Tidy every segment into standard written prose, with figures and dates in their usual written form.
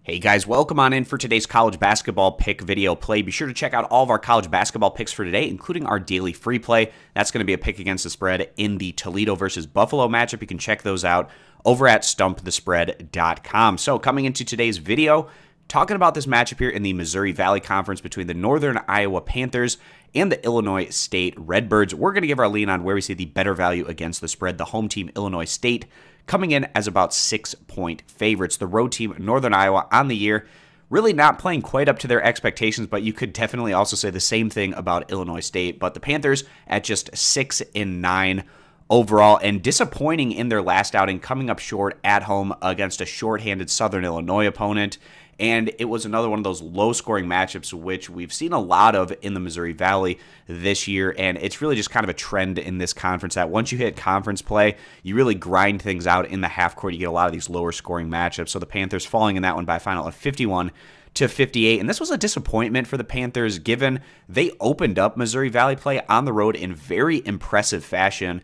Hey guys, welcome on in for today's college basketball pick video play. Be sure to check out all of our college basketball picks for today, including our daily free play. That's going to be a pick against the spread in the Toledo versus Buffalo matchup. You can check those out over at stumpthespread.com. So coming into today's video, talking about this matchup here in the Missouri Valley Conference between the Northern Iowa Panthers and the Illinois State Redbirds. We're going to give our lean on where we see the better value against the spread. The home team, Illinois State, coming in as about 6-point favorites. The road team, Northern Iowa, on the year, really not playing quite up to their expectations, but you could definitely also say the same thing about Illinois State. But the Panthers at just 6-9 overall, and disappointing in their last outing, coming up short at home against a shorthanded Southern Illinois opponent. And it was another one of those low-scoring matchups, which we've seen a lot of in the Missouri Valley this year. And it's really just kind of a trend in this conference that once you hit conference play, you really grind things out in the half court. You get a lot of these lower-scoring matchups. So the Panthers falling in that one by a final of 51-58. And this was a disappointment for the Panthers, given they opened up Missouri Valley play on the road in very impressive fashion,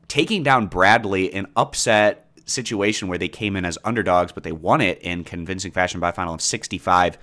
taking down Bradley, an upset situation where they came in as underdogs, but they won it in convincing fashion by a final of 65-47.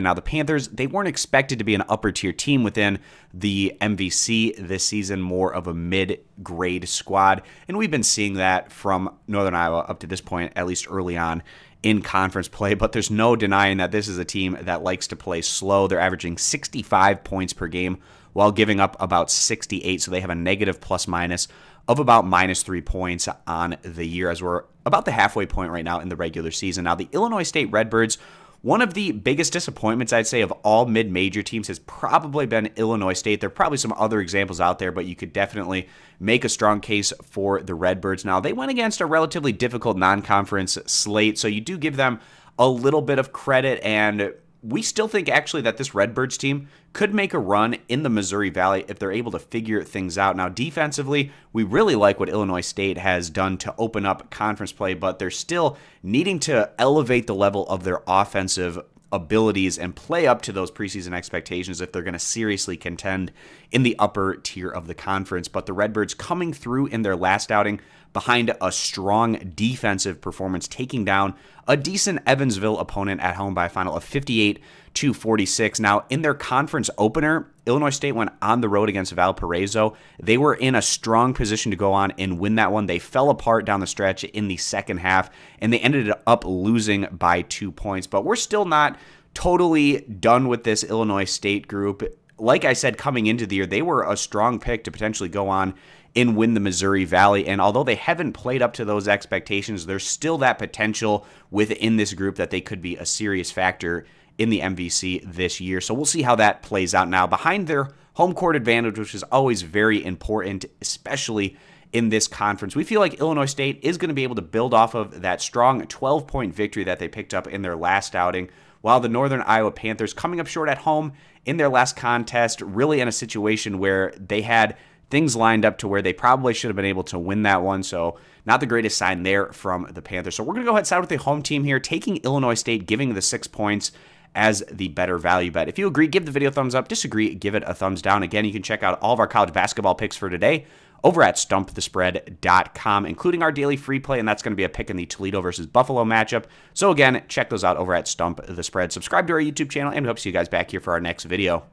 Now, the Panthers, they weren't expected to be an upper-tier team within the MVC this season, more of a mid-grade squad, and we've been seeing that from Northern Iowa up to this point, at least early on in conference play. But there's no denying that this is a team that likes to play slow. They're averaging 65 points per game while giving up about 68, so they have a negative plus-minus of about -3 points on the year, as we're about the halfway point right now in the regular season. Now, the Illinois State Redbirds, one of the biggest disappointments, I'd say, of all mid-major teams has probably been Illinois State. There are probably some other examples out there, but you could definitely make a strong case for the Redbirds. Now, they went against a relatively difficult non-conference slate, so you do give them a little bit of credit, and we still think actually that this Redbirds team could make a run in the Missouri Valley if they're able to figure things out. Now, defensively, we really like what Illinois State has done to open up conference play, but they're still needing to elevate the level of their offensive abilities and play up to those preseason expectations if they're going to seriously contend in the upper tier of the conference. But the Redbirds coming through in their last outing behind a strong defensive performance, taking down a decent Evansville opponent at home by a final of 58-46. Now, in their conference opener, Illinois State went on the road against Valparaiso. They were in a strong position to go on and win that one. They fell apart down the stretch in the second half, and they ended up losing by 2 points. But we're still not totally done with this Illinois State group. Like I said, coming into the year, they were a strong pick to potentially go on and win the Missouri Valley. And although they haven't played up to those expectations, there's still that potential within this group that they could be a serious factor in the MVC this year. So we'll see how that plays out. Now, behind their home court advantage, which is always very important, especially in this conference, we feel like Illinois State is going to be able to build off of that strong 12-point victory that they picked up in their last outing, while the Northern Iowa Panthers, coming up short at home in their last contest, really in a situation where they had things lined up to where they probably should have been able to win that one. So not the greatest sign there from the Panthers. So we're going to go ahead and side with the home team here, taking Illinois State, giving the 6 points as the better value bet. If you agree, give the video a thumbs up. Disagree, give it a thumbs down. Again, you can check out all of our college basketball picks for today over at stumpthespread.com, including our daily free play, and that's going to be a pick in the Toledo versus Buffalo matchup. So again, check those out over at Stump the Spread. Subscribe to our YouTube channel, and we hope to see you guys back here for our next video.